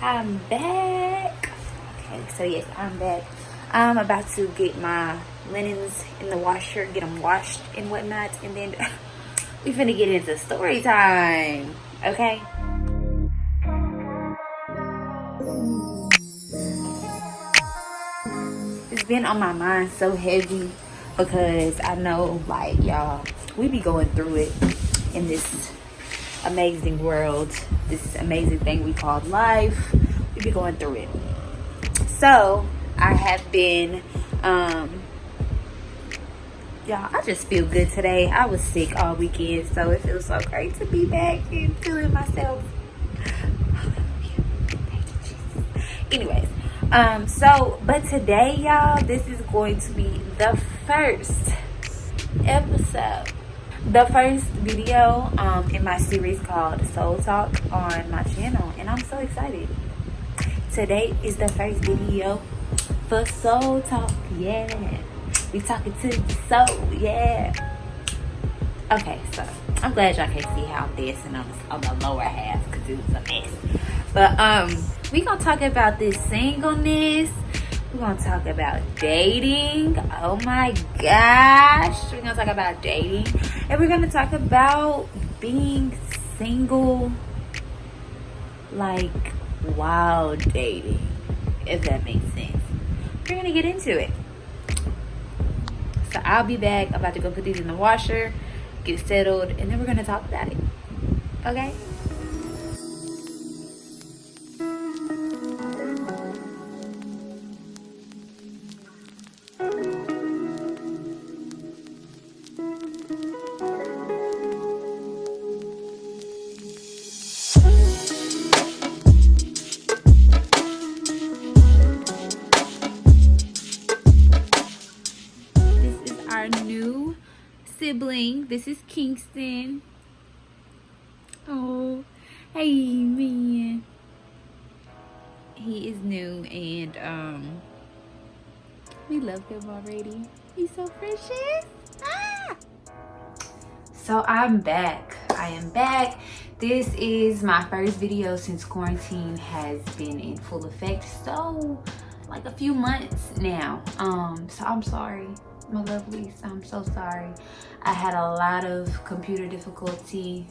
I'm back. Okay, so yes, I'm back. I'm about to get my linens in the washer, get them washed and whatnot, and then we finna get into story time. Okay. It's been on my mind so heavy because I know, like, y'all, we be going through it in this amazing world, this amazing thing we call life. We be going through it. So I have been y'all, I just feel good today. I was sick all weekend, so it feels so great to be back and feeling myself. Anyways, but today, y'all, this is going to be the first episode, the first video in my series called Soul Talk on my channel, and I'm so excited. Today is the first video for Soul Talk. Yeah, we talking to the soul. Yeah. Okay, so I'm glad y'all can't see how I'm dancing on the lower half because it was a mess. But we gonna talk about this singleness. We're gonna talk about dating. Oh my gosh, we're gonna talk about dating, and we're gonna talk about being single, like while dating, if that makes sense. We're gonna get into it. So I'll be back. I'm about to go put these in the washer, get settled, and then we're gonna talk about it. Okay? This is our new sibling. This is Kingston. Oh, hey man. He is new and we love him already. He's so precious. Ah! So I'm back. I am back. This is my first video since quarantine has been in full effect. So like a few months now. So I'm sorry, my lovelies. I'm so sorry. I had a lot of computer difficulty,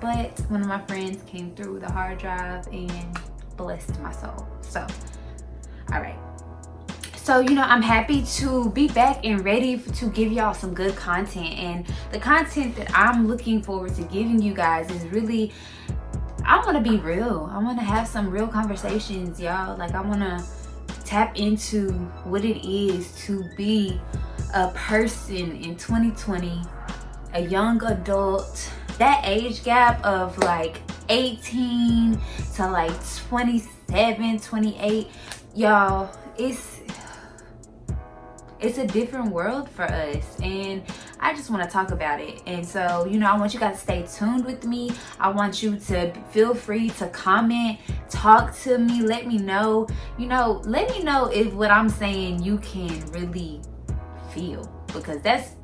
but one of my friends came through with a hard drive and blessed my soul. So, all right. So, you know, I'm happy to be back and ready to give y'all some good content. And the content that I'm looking forward to giving you guys is really, I want to be real. I want to have some real conversations, y'all. Like, I want to tap into what it is to be a person in 2020, a young adult. That age gap of like 18 to like 27, 28, y'all, it's a different world for us, and I just want to talk about it. And so, you know, I want you guys to stay tuned with me. I want you to feel free to comment, talk to me, let me know, you know, let me know if what I'm saying you can really feel, because that's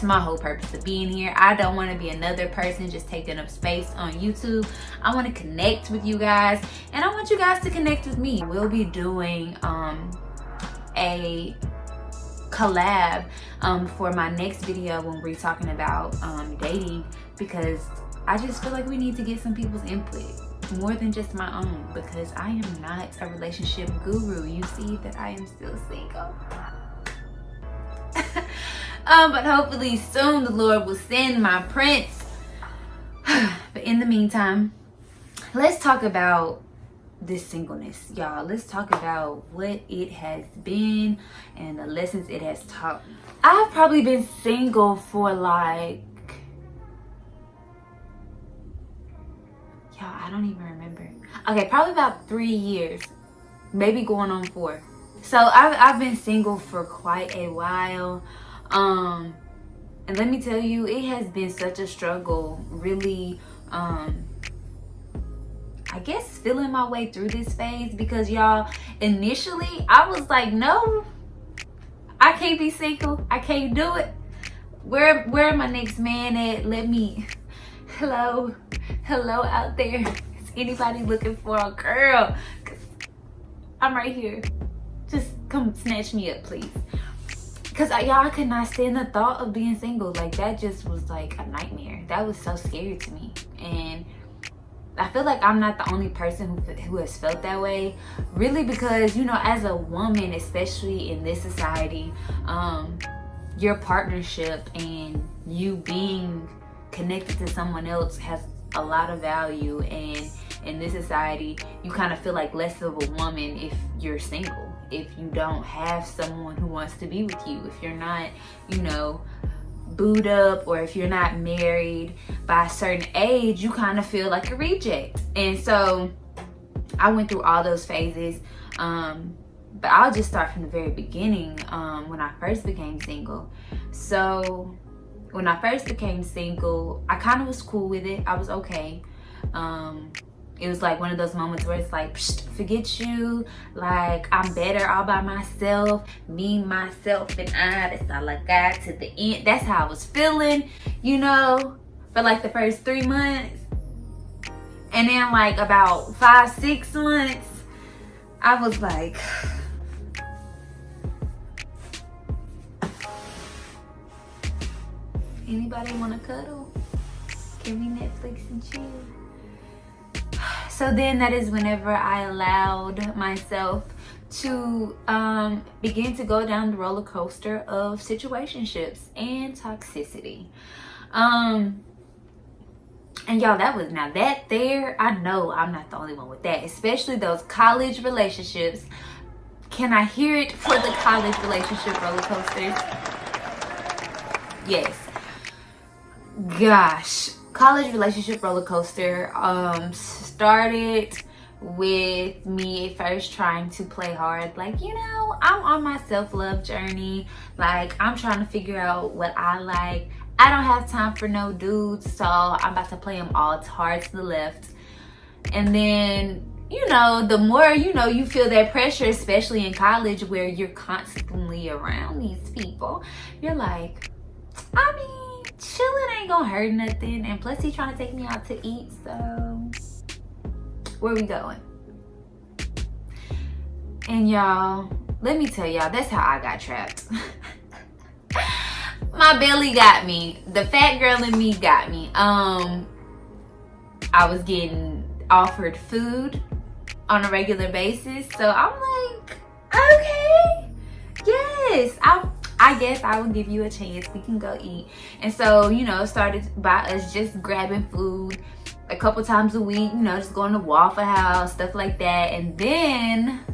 my whole purpose of being here. I don't want to be another person just taking up space on YouTube. I want to connect with you guys, and I want you guys to connect with me. We'll be doing a collab for my next video when we're talking about dating, because I just feel like we need to get some people's input more than just my own, because I am not a relationship guru. You see that I am still single. But hopefully soon the Lord will send my prince. But in the meantime, let's talk about this singleness, y'all. Let's talk about what it has been and the lessons it has taught me. I've probably been single for like, y'all, I don't even remember. Okay, probably about 3 years, maybe going on 4. So I've been single for quite a while. And let me tell you, it has been such a struggle, really, I guess feeling my way through this phase, because y'all, initially I was like, no, I can't be single. I can't do it. Where my next man at? Let me, hello out there. Is anybody looking for a girl? Cause I'm right here. Just come snatch me up, please. Because y'all, I could not stand the thought of being single. Like, that just was like a nightmare. That was so scary to me. And I feel like I'm not the only person who has felt that way. Really, because, you know, as a woman, especially in this society, your partnership and you being connected to someone else has a lot of value. And in this society, you kind of feel like less of a woman if you're single, if you don't have someone who wants to be with you, if you're not, you know, booed up, or if you're not married by a certain age, you kind of feel like a reject. And so I went through all those phases, but I'll just start from the very beginning, when I first became single. So when I first became single, I kind of was cool with it. I was okay. It was like one of those moments where it's like, forget you, like I'm better all by myself, me, myself, and I, that's all I got to the end. That's how I was feeling, you know, for like the first 3 months. And then like about 5-6 months, I was like, anybody want to cuddle? Can we Netflix and chill? So then that is whenever I allowed myself to begin to go down the roller coaster of situationships and toxicity. And y'all, that was, now that there, I know I'm not the only one with that, especially those college relationships. Can I hear it for the college relationship roller coasters? Yes. Gosh. College relationship roller coaster started with me first trying to play hard. Like, you know, I'm on my self-love journey. Like, I'm trying to figure out what I like. I don't have time for no dudes, so I'm about to play them all hard to the left. And then, you know, the more, you know, you feel that pressure, especially in college where you're constantly around these people, you're like, I mean, chilling ain't gonna hurt nothing, and plus he's trying to take me out to eat, so where we going? And y'all, let me tell y'all, that's how I got trapped. My belly got me. The fat girl in me got me. I was getting offered food on a regular basis, so I'm like, okay, yes, I guess I will give you a chance. We can go eat. And so, you know, it started by us just grabbing food a couple times a week, you know, just going to Waffle House, stuff like that. And then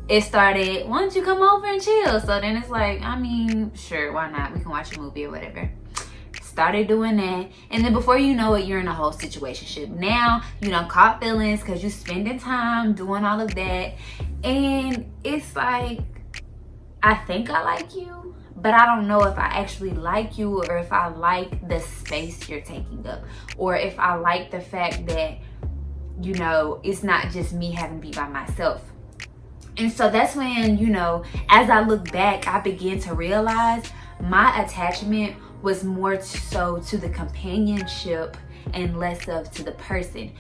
it started, why don't you come over and chill? So then it's like, I mean, sure, why not? We can watch a movie or whatever. Started doing that. And then before you know it, you're in a whole situationship. Now, you done caught feelings because you spending time doing all of that. And it's like, I think I like you, but I don't know if I actually like you, or if I like the space you're taking up, or if I like the fact that, you know, it's not just me having to be by myself. And so that's when, you know, as I look back, I began to realize my attachment was more so to the companionship and less of to the person.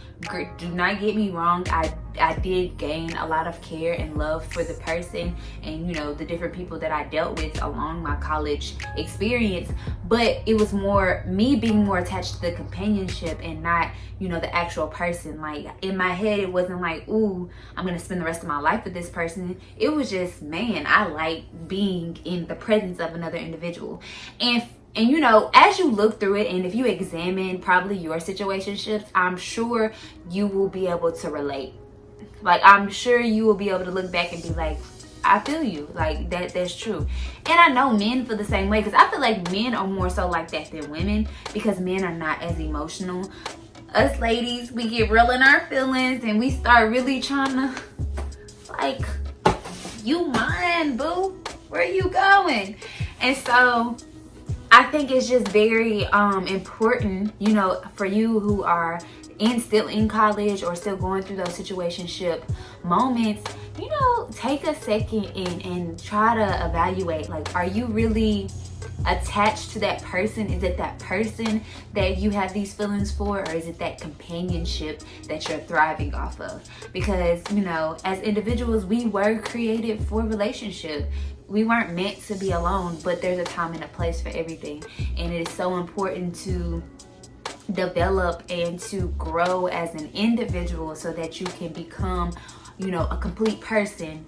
Do not get me wrong, I did gain a lot of care and love for the person and, you know, the different people that I dealt with along my college experience, but it was more me being more attached to the companionship and not, you know, the actual person. Like, in my head, it wasn't like, ooh, I'm gonna spend the rest of my life with this person. It was just, man, I like being in the presence of another individual. And you know, as you look through it, and if you examine probably your situationships, I'm sure you will be able to relate. Like, I'm sure you will be able to look back and be like, I feel you. Like, that's true. And I know men feel the same way, because I feel like men are more so like that than women, because men are not as emotional. Us ladies, we get real in our feelings and we start really trying to, like, you mine, boo. Where are you going? And so I think it's just very important, you know, for you who are still in college or still going through those situationship moments, you know, take a second and try to evaluate, like, are you really attached to that person? Is it that person that you have these feelings for, or is it that companionship that you're thriving off of? Because, you know, as individuals, we were created for relationship. We weren't meant to be alone, but there's a time and a place for everything. And it is so important to develop and to grow as an individual so that you can become, you know, a complete person.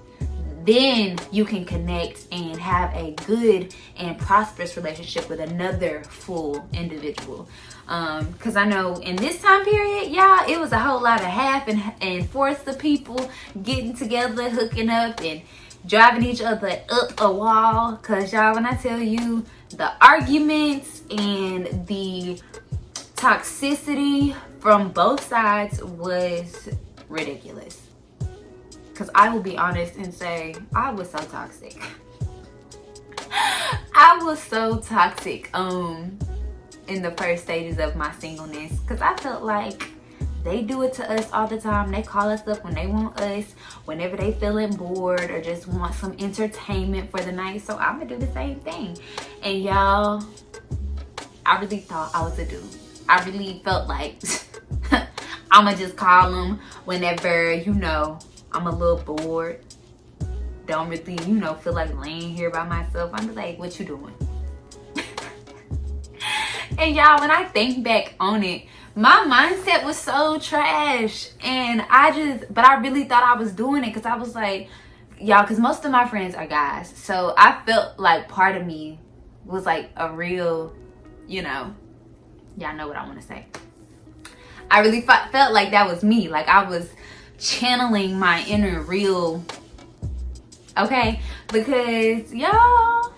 Then you can connect and have a good and prosperous relationship with another full individual. Because I know in this time period, y'all, it was a whole lot of half and fourths of people getting together, hooking up, and driving each other up a wall. Because y'all, when I tell you, the arguments and the toxicity from both sides was ridiculous. Because I will be honest and say, I was so toxic. I was so toxic in the first stages of my singleness. Because I felt like they do it to us all the time. They call us up when they want us, whenever they feeling bored or just want some entertainment for the night. So I'm going to do the same thing. And y'all, I really thought I was a dude. I really felt like I'm going to just call them whenever, you know, I'm a little bored, don't really, you know, feel like laying here by myself. I'm just like, what you doing? And y'all, when I think back on it, my mindset was so trash. And but I really thought I was doing it because I was like, y'all, because most of my friends are guys. So I felt like part of me was like a real, you know, y'all know what I want to say. I really felt like that was me. Like I was channeling my inner real, okay? Because y'all,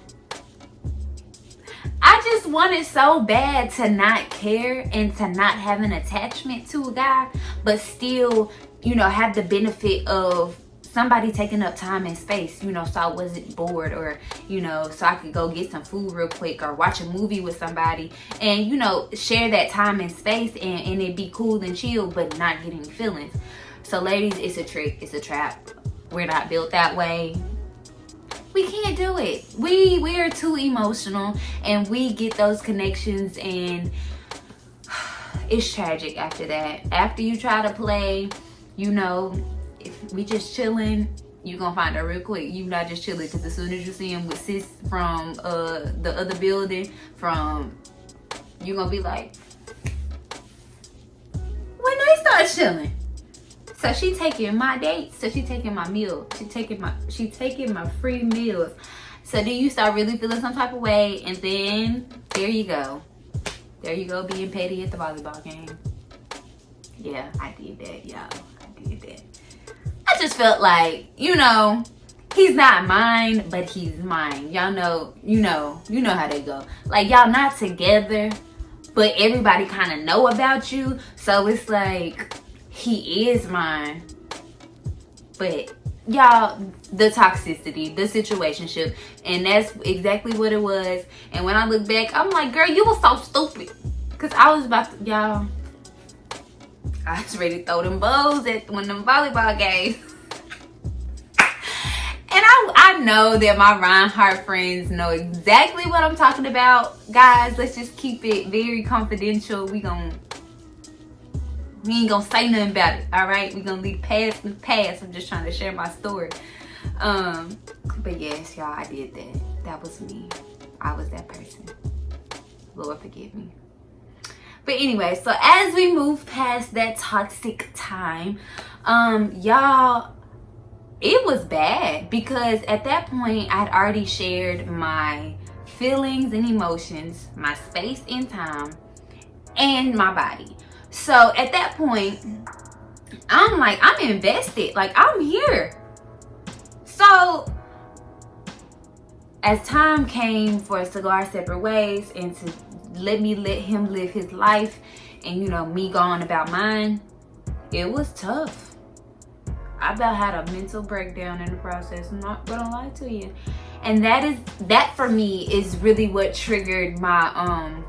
I just wanted so bad to not care and to not have an attachment to a guy, but still, you know, have the benefit of somebody taking up time and space, you know, so I wasn't bored, or, you know, so I could go get some food real quick or watch a movie with somebody and, you know, share that time and space and it be cool and chill, but not getting feelings. So ladies, it's a trick, it's a trap. We're not built that way. We can't do it. We are too emotional and we get those connections and it's tragic after that. After you try to play, you know, if we just chilling, you gonna find her real quick. You not just chilling, because as soon as you see him with sis from the other building, you gonna be like, when they start chilling. So she taking my dates, so she taking my meal, she taking my free meals. So then you start really feeling some type of way, and then there you go being petty at the volleyball game. Yeah, I did that, y'all. I did that. I just felt like, you know, he's not mine, but he's mine. Y'all know, you know how they go. Like, y'all not together, but everybody kind of know about you. So it's like, he is mine. But y'all, the toxicity, the situationship, and that's exactly what it was. And when I look back, I'm like, girl, you was so stupid. Because I was about to, y'all, I was ready to throw them bows at one of them volleyball games. And I know that my Reinhardt friends know exactly what I'm talking about. Guys, let's just keep it very confidential. We ain't gonna say nothing about it, all right? We gonna leave past in the past. I'm just trying to share my story. But yes, y'all, I did that. That was me. I was that person. Lord forgive me. But anyway, so as we move past that toxic time, y'all, it was bad because at that point I'd already shared my feelings and emotions, my space and time, and my body. So at that point, I'm like, I'm invested. Like, I'm here. So as time came for us to go our separate ways and to let him live his life and, you know, me going about mine, it was tough. I about had a mental breakdown in the process. I'm not gonna lie to you. And that for me is really what triggered my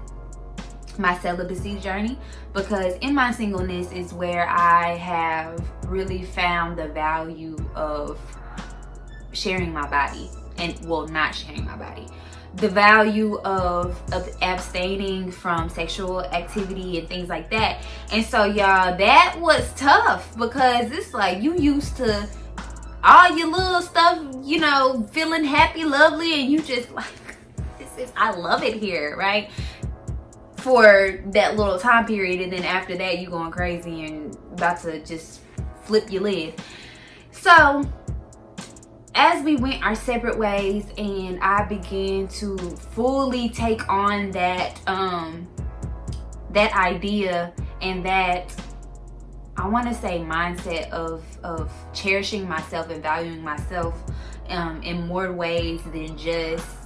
my celibacy journey, because in my singleness is where I have really found the value of sharing my body, and well, not sharing my body. the value of abstaining from sexual activity and things like that. And so y'all, that was tough, because it's like you used to all your little stuff, you know, feeling happy, lovely, and you just like, I love it here, right? For that little time period, and then after that you going crazy and about to just flip your lid. So as we went our separate ways and I began to fully take on that that idea and that, I want to say, mindset of cherishing myself and valuing myself in more ways than just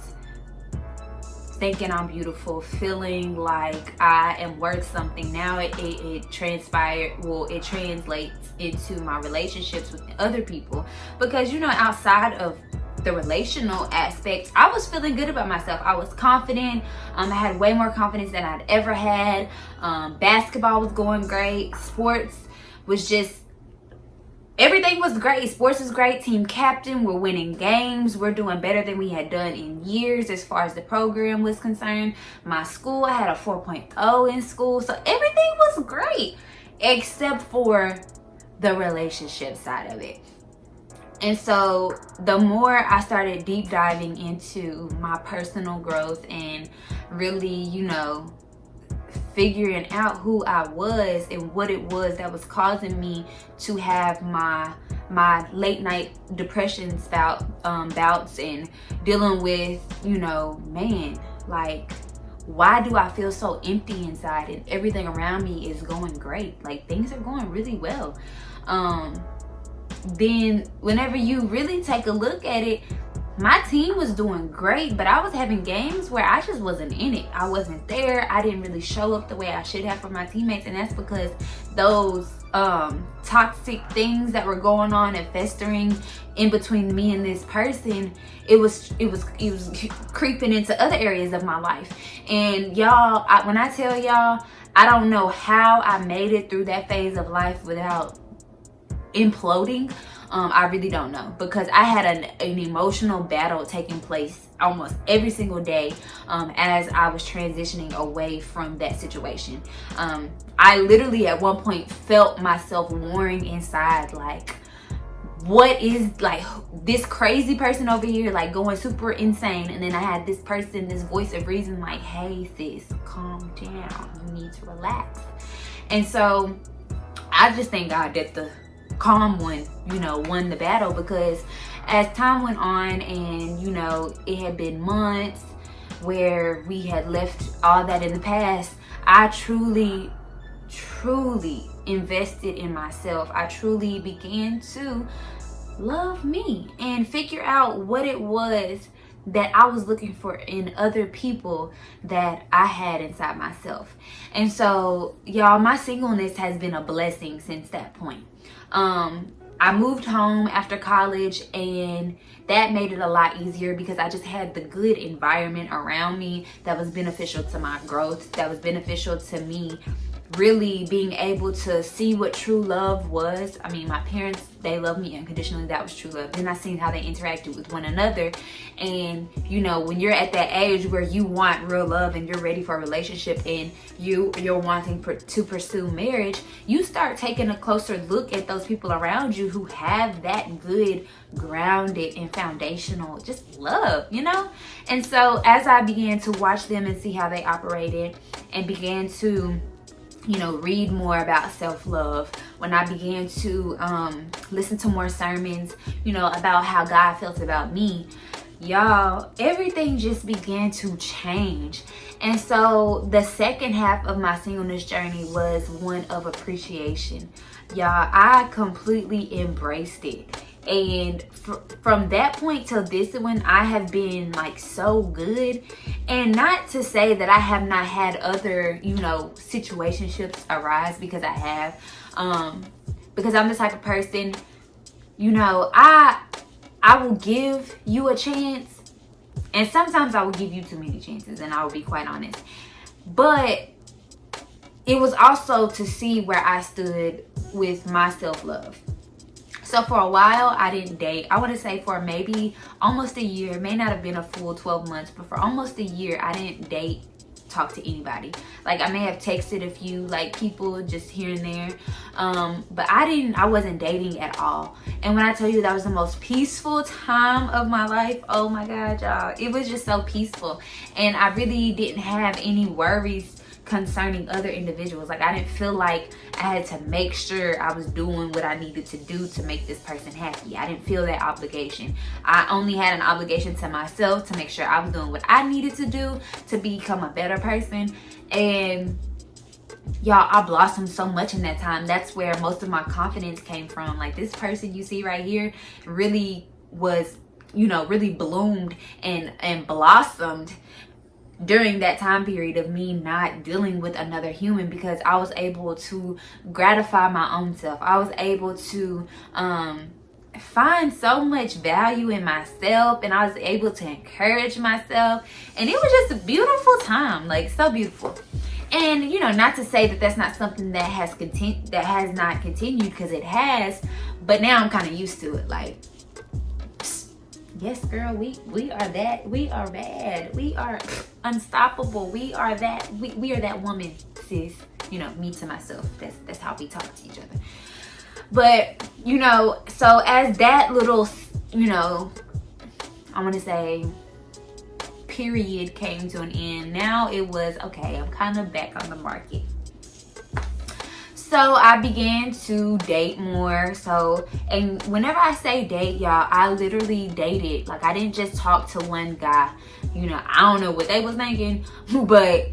thinking I'm beautiful, feeling like I am worth something. Now it transpired, well, it translates into my relationships with other people, because, you know, outside of the relational aspect, I was feeling good about myself. I was confident. I had way more confidence than I'd ever had. Basketball was going great. Sports was just, everything was great. Sports was great. Team captain. We're winning games. We're doing better than we had done in years as far as the program was concerned. My school, I had a 4.0 in school. So everything was great except for the relationship side of it. And so the more I started deep diving into my personal growth and really, you know, figuring out who I was and what it was that was causing me to have my late night depression bouts and dealing with, you know, man, like, why do I feel so empty inside and everything around me is going great? Like, things are going really well. Then whenever you really take a look at it, my team was doing great, but I was having games where I just wasn't in it. I wasn't there. I didn't really show up the way I should have for my teammates, and that's because those toxic things that were going on and festering in between me and this person, it was creeping into other areas of my life. And y'all, when I tell y'all, I don't know how I made it through that phase of life without imploding. I really don't know, because I had an emotional battle taking place almost every single day as I was transitioning away from that situation. I literally at one point felt myself warring inside, like, what is, like, this crazy person over here, like, going super insane, and then I had this person, this voice of reason, like, hey sis, calm down, you need to relax. And so I just thank God that the calm one, you know, won the battle, because as time went on and, you know, it had been months where we had left all that in the past, I truly invested in myself. I truly began to love me and figure out what it was that I was looking for in other people that I had inside myself. And so, y'all, my singleness has been a blessing since that point. I moved home after college, and that made it a lot easier because I just had the good environment around me that was beneficial to my growth, that was beneficial to me really being able to see what true love was. I mean, my parents, they loved me unconditionally. That was true love. Then I seen how they interacted with one another. And, you know, when you're at that age where you want real love and you're ready for a relationship and you're wanting to pursue marriage, you start taking a closer look at those people around you who have that good, grounded and foundational just love, you know? And so as I began to watch them and see how they operated and began to, you know, read more about self-love, when I began to listen to more sermons, you know, about how God felt about me, y'all, everything just began to change. And so the second half of my singleness journey was one of appreciation. Y'all, I completely embraced it. And from that point till this one, I have been like so good. And not to say that I have not had other, you know, situationships arise, because I have. Because I'm the type of person, you know, I will give you a chance. And sometimes I will give you too many chances, and I will be quite honest. But it was also to see where I stood with my self-love. So for a while, I didn't date. I want to say for maybe almost a year. It may not have been a full 12 months, but for almost a year, I didn't date, talk to anybody. Like, I may have texted a few like people just here and there, but I wasn't dating at all. And when I tell you that was the most peaceful time of my life, oh my God, y'all, it was just so peaceful. And I really didn't have any worries concerning other individuals. Like, I didn't feel like I had to make sure I was doing what I needed to do to make this person happy. I didn't feel that obligation. I only had an obligation to myself to make sure I was doing what I needed to do to become a better person. And y'all, I blossomed so much in that time. That's where most of my confidence came from. Like, this person you see right here really was, you know, really bloomed and blossomed during that time period of me not dealing with another human, because I was able to gratify my own self. I was able to find so much value in myself, and I was able to encourage myself, and it was just a beautiful time, like so beautiful. And you know, not to say that that's not something that has not continued, because it has, but now I'm kind of used to it. Like, yes, girl, we are that. We are bad. We are unstoppable. We are that. We are that woman, sis. You know, me to myself. That's how we talk to each other. But you know, so as that little, you know, I want to say period came to an end, now it was okay. I'm kind of back on the market. So I began to date more. So, and whenever I say date, y'all, I literally dated. Like, I didn't just talk to one guy. You know, I don't know what they was thinking, but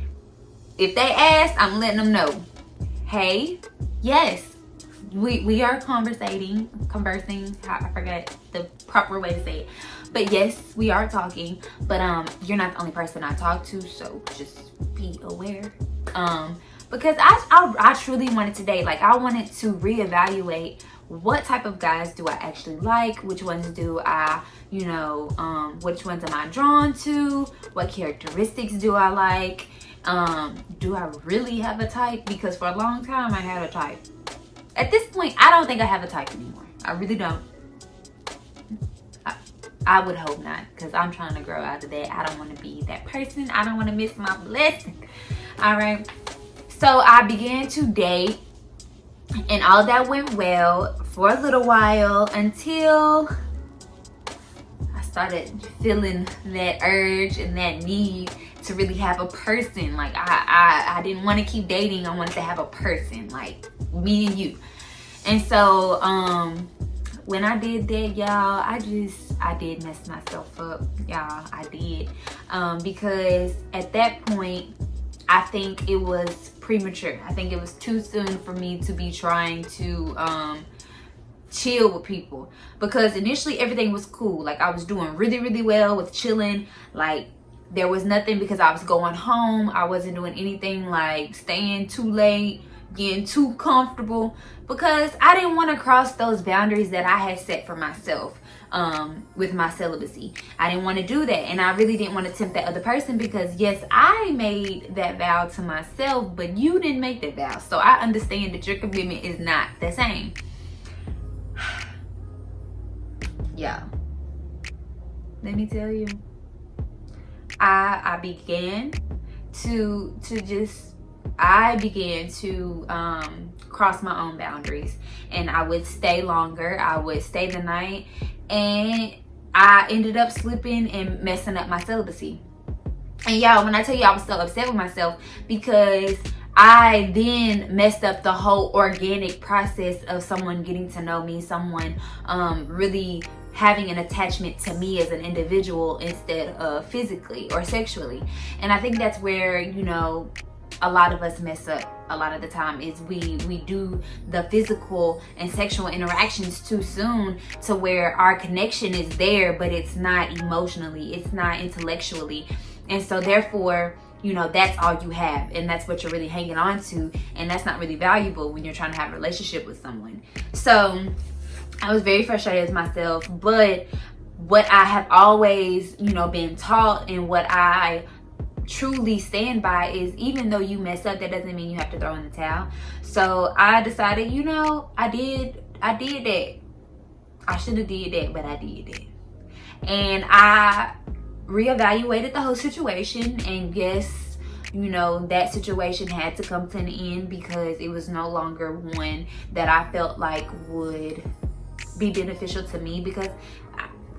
if they asked, I'm letting them know, hey, yes, we are conversing. I forgot the proper way to say it. But yes, we are talking. But you're not the only person I talk to, so just be aware. Because I truly wanted to date. Like, I wanted to reevaluate what type of guys do I actually like, which ones do I, you know, which ones am I drawn to, what characteristics do I like, do I really have a type? Because for a long time I had a type. At this point, I don't think I have a type anymore. I really don't. I would hope not, because I'm trying to grow out of that. I don't want to be that person. I don't want to miss my blessing. All right. So I began to date, and all that went well for a little while until I started feeling that urge and that need to really have a person. Like, I didn't want to keep dating. I wanted to have a person, like me and you. And so when I did that, y'all, I did mess myself up, y'all. I did, because at that point, I think it was premature. I think it was too soon for me to be trying to chill with people, because initially everything was cool. Like, I was doing really, really well with chilling. Like, there was nothing, because I was going home. I wasn't doing anything like staying too late, getting too comfortable, because I didn't want to cross those boundaries that I had set for myself with my celibacy. I didn't want to do that, and I really didn't want to tempt that other person, because yes, I made that vow to myself, but you didn't make that vow. So I understand that your commitment is not the same. Yeah, let me tell you, I began to cross my own boundaries, and I would stay longer. I would stay the night, and I ended up slipping and messing up my celibacy. And y'all, when I tell you I was so upset with myself, because I then messed up the whole organic process of someone getting to know me, someone really having an attachment to me as an individual instead of physically or sexually. And I think that's where, you know, a lot of us mess up a lot of the time, is we do the physical and sexual interactions too soon, to where our connection is there, but it's not emotionally, it's not intellectually. And so therefore, you know, that's all you have, and that's what you're really hanging on to, and that's not really valuable when you're trying to have a relationship with someone. So I was very frustrated with myself, but what I have always, you know, been taught, and what I truly stand by, is even though you mess up, that doesn't mean you have to throw in the towel. So I decided, you know, I did that. I should have did that, but I did that. And I reevaluated the whole situation, and yes, you know, that situation had to come to an end because it was no longer one that I felt like would be beneficial to me, because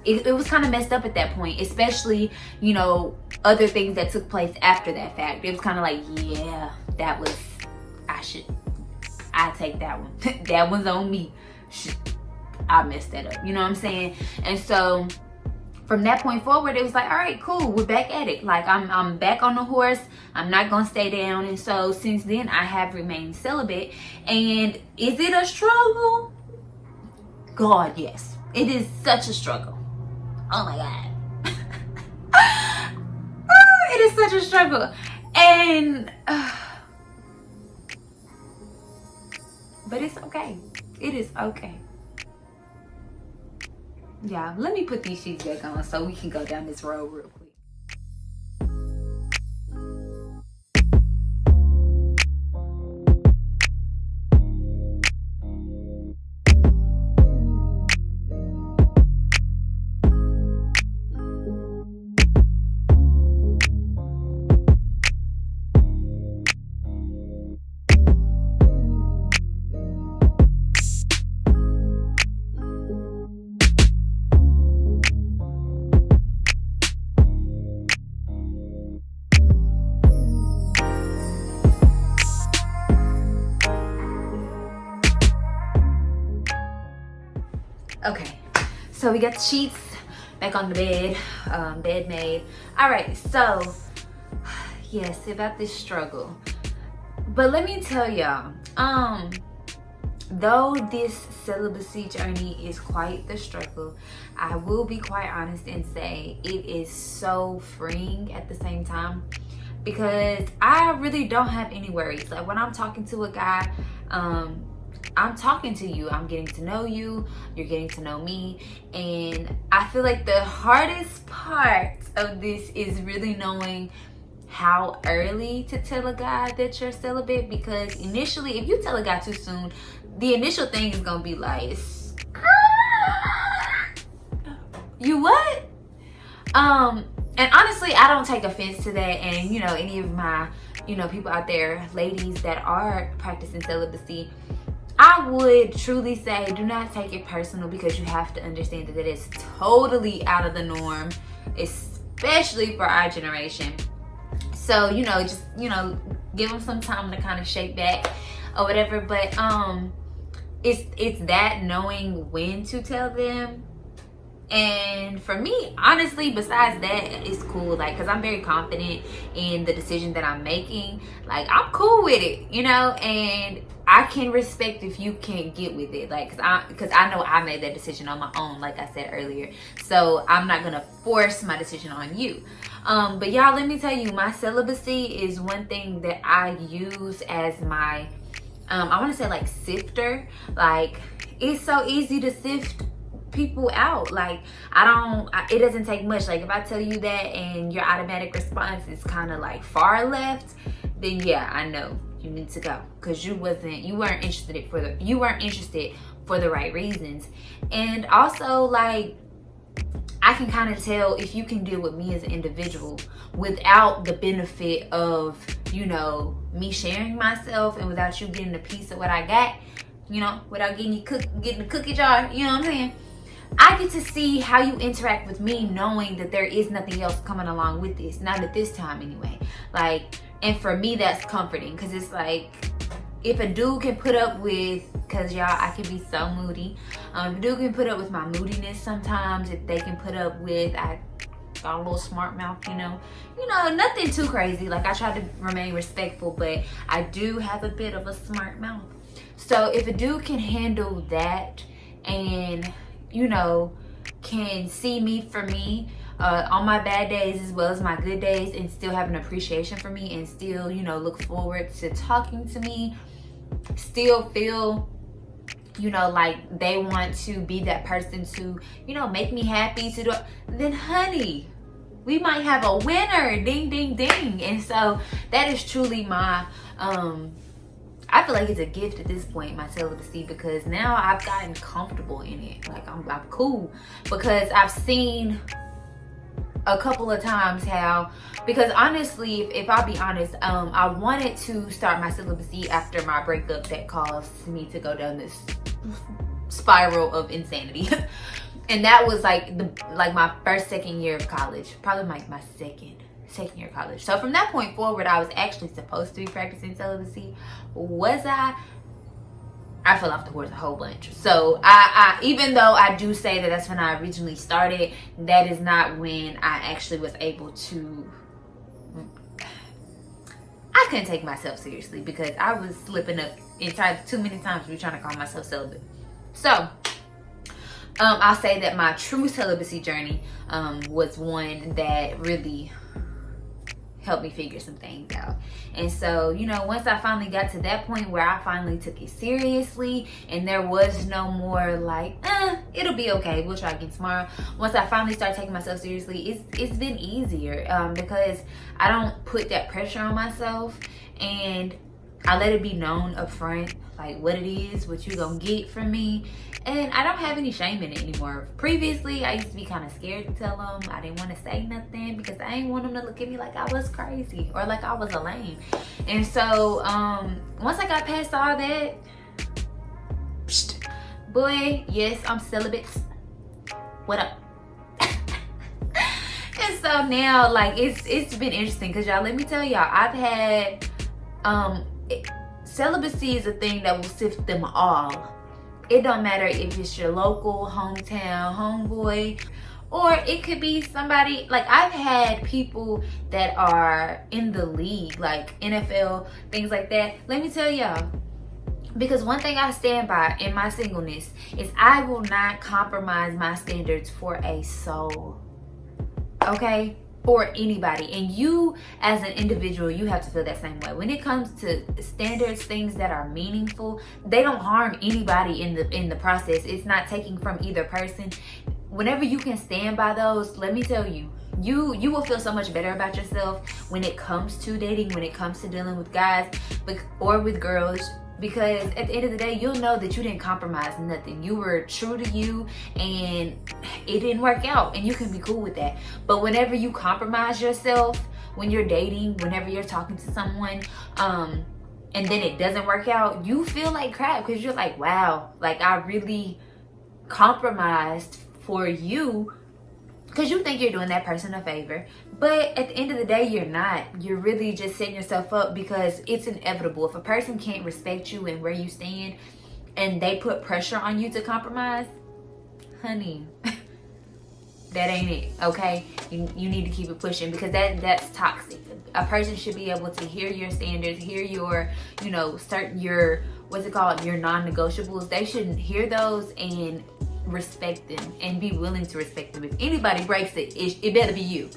it was kind of messed up at that point, especially, you know, other things that took place after that fact. It was kind of like, yeah, that was, I take that one. That one's on me. I messed that up. You know what I'm saying? And so from that point forward, it was like, all right, cool, we're back at it. Like, I'm back on the horse. I'm not gonna stay down. And so since then, I have remained celibate. And is it a struggle? God, yes. It is such a struggle. Oh my God. It is such a struggle. And but it's okay. It is okay. Yeah, let me put these sheets back on so we can go down this road real quick. Okay, so we got the sheets back on the bed, bed made. All right, so yes, about this struggle. But let me tell y'all, though this celibacy journey is quite the struggle, I will be quite honest and say it is so freeing at the same time, because I really don't have any worries. Like, when I'm talking to a guy, I'm talking to you, I'm getting to know you, you're getting to know me. And I feel like the hardest part of this is really knowing how early to tell a guy that you're celibate, because initially, if you tell a guy too soon, the initial thing is gonna be like, you what? And honestly, I don't take offense to that. And, you know, any of my, you know, people out there, ladies that are practicing celibacy, I would truly say, do not take it personal, because you have to understand that it is totally out of the norm, especially for our generation. So, you know, just, you know, give them some time to kind of shake back or whatever. But it's that knowing when to tell them. And for me, honestly, besides that, it's cool. Like, because I'm very confident in the decision that I'm making. Like, I'm cool with it, you know, and I can respect if you can't get with it. Like, because I know I made that decision on my own, like I said earlier. So I'm not going to force my decision on you. But y'all, let me tell you, my celibacy is one thing that I use as my, I want to say, like, sifter. Like, it's so easy to sift people out. Like, it doesn't take much. Like, if I tell you that and your automatic response is kind of like far left, then yeah, I know you need to go, because you weren't interested for the right reasons. And also, like, I can kind of tell if you can deal with me as an individual without the benefit of, you know, me sharing myself, and without you getting a piece of what I got, you know, without getting the cookie jar, you know what I'm saying? I get to see how you interact with me, knowing that there is nothing else coming along with this. Not at this time anyway. Like, and for me, that's comforting, because it's like, if a dude can put up with, because y'all, I can be so moody. If a dude can put up with my moodiness sometimes, if they can put up with, I got a little smart mouth, you know, nothing too crazy. Like, I try to remain respectful, but I do have a bit of a smart mouth. So if a dude can handle that, and, you know, can see me for me on my bad days as well as my good days, and still have an appreciation for me, and still, you know, look forward to talking to me, still feel, you know, like they want to be that person to, you know, make me happy, to do, then honey, we might have a winner. Ding, ding, ding. And so that is truly my I feel like it's a gift at this point, my celibacy, because now I've gotten comfortable in it. Like I'm cool, because I've seen a couple of times how, because honestly, if I'll be honest, I wanted to start my celibacy after my breakup that caused me to go down this spiral of insanity. And that was like my first, second year of college, probably my second year of college. So from that point forward, I was actually supposed to be practicing celibacy. Was I fell off the horse a whole bunch. So I even though I do say that that's when I originally started, that is not when I actually was able to. I couldn't take myself seriously because I was slipping up entirely too many times to be trying to call myself celibate. So I'll say that my true celibacy journey was one that really helped me figure some things out. And so, you know, once I finally got to that point where I finally took it seriously and there was no more like, it'll be okay, we'll try again tomorrow. Once I finally started taking myself seriously, it's been easier because I don't put that pressure on myself, and I let it be known up front, like what it is, what you gonna get from me. And I don't have any shame in it anymore. Previously, I used to be kind of scared to tell them. I didn't want to say nothing because I didn't want them to look at me like I was crazy or like I was a lame. And so, once I got past all that, boy, yes, I'm celibate. What up? And so now, like, it's been interesting because y'all, let me tell y'all, I've had, celibacy is a thing that will sift them all. It don't matter if it's your local, hometown, homeboy, or it could be somebody, like I've had people that are in the league, like NFL, things like that. Let me tell y'all, because one thing I stand by in my singleness is I will not compromise my standards for a soul, okay? For anybody. And you as an individual, you have to feel that same way. When it comes to standards, things that are meaningful, they don't harm anybody in the process. It's not taking from either person. Whenever you can stand by those, let me tell you, you will feel so much better about yourself when it comes to dating, when it comes to dealing with guys or with girls. Because at the end of the day, you'll know that you didn't compromise nothing. You were true to you and it didn't work out, and you can be cool with that. But whenever you compromise yourself, when you're dating, whenever you're talking to someone, and then it doesn't work out, you feel like crap because you're like, wow, like I really compromised for you, because you think you're doing that person a favor. But at the end of the day, you're not. You're really just setting yourself up, because it's inevitable. If a person can't respect you and where you stand and they put pressure on you to compromise, honey, that ain't it, okay? You need to keep it pushing, because that's toxic. A person should be able to hear your standards, hear your, you know, your non-negotiables. They shouldn't hear those and respect them and be willing to respect them. If anybody breaks it, it better be you.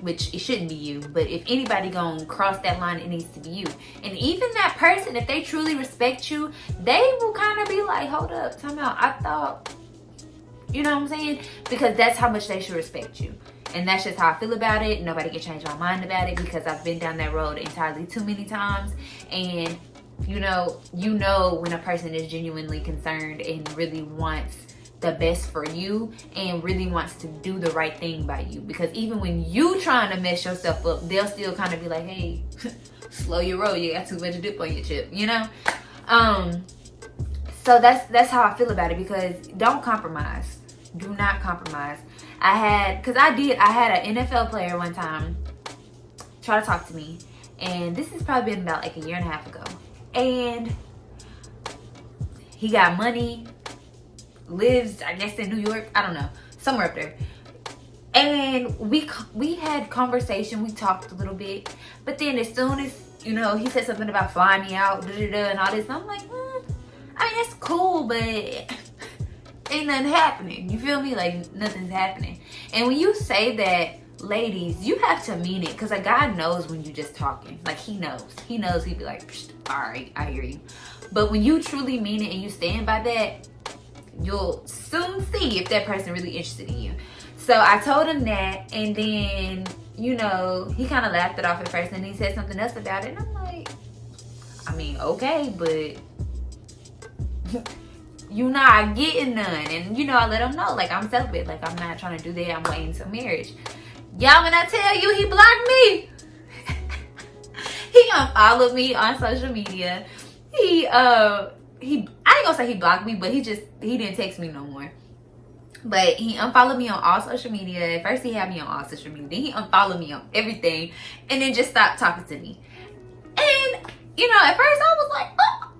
Which it shouldn't be you, but if anybody gonna cross that line, it needs to be you. And even that person, if they truly respect you, they will kind of be like, hold up, time out, I thought, you know what I'm saying? Because that's how much they should respect you. And that's just how I feel about it. Nobody can change my mind about it, because I've been down that road entirely too many times. And you know when a person is genuinely concerned and really wants the best for you and really wants to do the right thing by you. Because even when you trying to mess yourself up, they'll still kind of be like, hey, slow your roll, you got too much dip on your chip, you know? So that's how I feel about it, because don't compromise. Do not compromise. I had an NFL player one time try to talk to me, and this has probably been about like a year and a half ago. And he got money, lives, I guess, in New York, I don't know, somewhere up there. And we had conversation, we talked a little bit, but then as soon as, you know, he said something about flying me out, and all this, and I'm like, I mean, that's cool, but ain't nothing happening. You feel me? Like, nothing's happening. And when you say that, ladies, you have to mean it, because a guy knows when you just talking. Like, he knows. He'd be like, all right, I hear you. But when you truly mean it and you stand by that, you'll soon see if that person really interested in you. So I told him that, and then, you know, he kind of laughed it off at first, and he said something else about it, and I'm like, I mean, okay, but you not getting none. And you know, I let him know, like, I'm celibate, like, I'm not trying to do that, I'm waiting until marriage. Y'all, when I tell you he blocked me, he unfollowed me on social media. I ain't gonna say he blocked me, but he didn't text me no more. But he unfollowed me on all social media. At first he had me on all social media, then he unfollowed me on everything, and then just stopped talking to me. And you know, at first I was like, oh.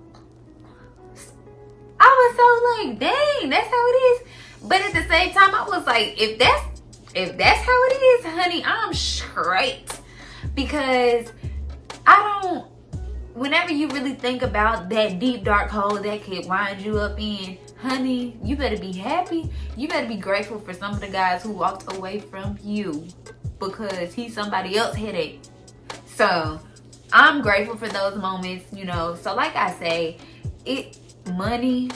I was so like, dang, that's how it is. But at the same time, I was like, if that's how it is, honey, I'm straight. Because whenever you really think about that deep dark hole that could wind you up in, honey, you better be happy. You better be grateful for some of the guys who walked away from you because he's somebody else's headache. So I'm grateful for those moments, you know. So like I say, money,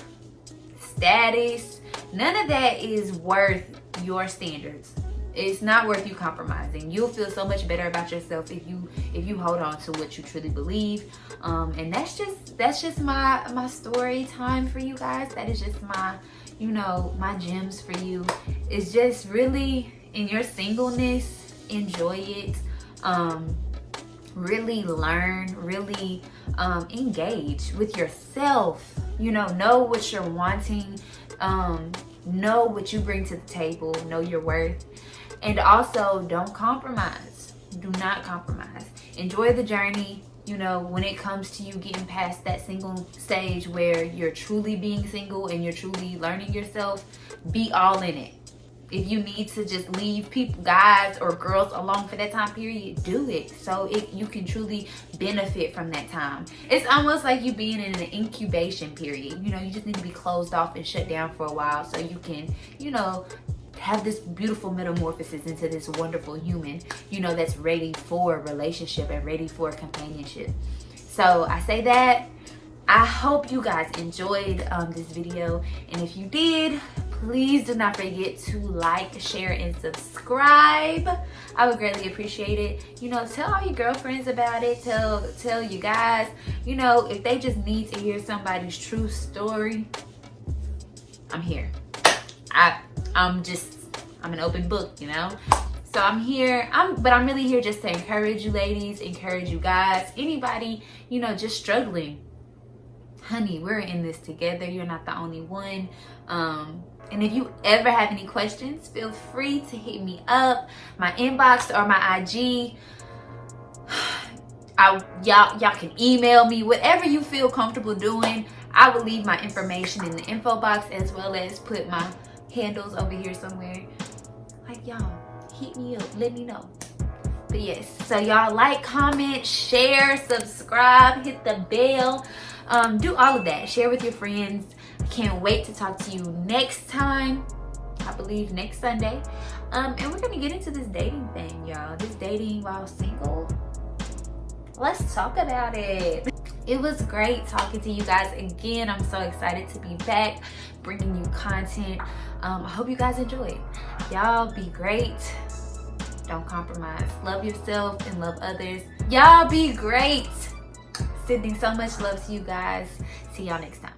status, none of that is worth your standards. It's not worth you compromising. You'll feel so much better about yourself if you hold on to what you truly believe. And that's just my story time for you guys. That is just my, you know, my gems for you. It's just really, in your singleness, enjoy it. Really learn, really engage with yourself. You know what you're wanting. Know what you bring to the table. Know your worth. And also, don't compromise. Do not compromise. Enjoy the journey. You know, when it comes to you getting past that single stage where you're truly being single and you're truly learning yourself, be all in it. If you need to just leave people, guys or girls, alone for that time period, do it. So you can truly benefit from that time. It's almost like you being in an incubation period. You know, you just need to be closed off and shut down for a while so you can, you know, have this beautiful metamorphosis into this wonderful human, you know, that's ready for a relationship and ready for companionship. So I say that. I hope you guys enjoyed this video. And if you did, please do not forget to like, share, and subscribe. I would greatly appreciate it. You know, tell all your girlfriends about it. Tell you guys, you know, if they just need to hear somebody's true story, I'm here. I'm an open book, you know. So I'm here. But I'm really here just to encourage you ladies, encourage you guys, anybody, you know, just struggling. Honey, we're in this together. You're not the only one. And if you ever have any questions, feel free to hit me up, my inbox or my IG. Y'all can email me, whatever you feel comfortable doing. I will leave my information in the info box, as well as put my handles over here somewhere. Like, y'all, hit me up, let me know. But yes, so y'all like, comment, share, subscribe, hit the bell, do all of that. Share with your friends. I can't wait to talk to you next time. I believe next Sunday. And we're gonna get into this dating thing, y'all. This dating while single. Let's talk about it. It was great talking to you guys again. I'm so excited to be back, bringing you content. I hope you guys enjoyed. Y'all be great. Don't compromise. Love yourself and love others. Y'all be great. Sending so much love to you guys. See y'all next time.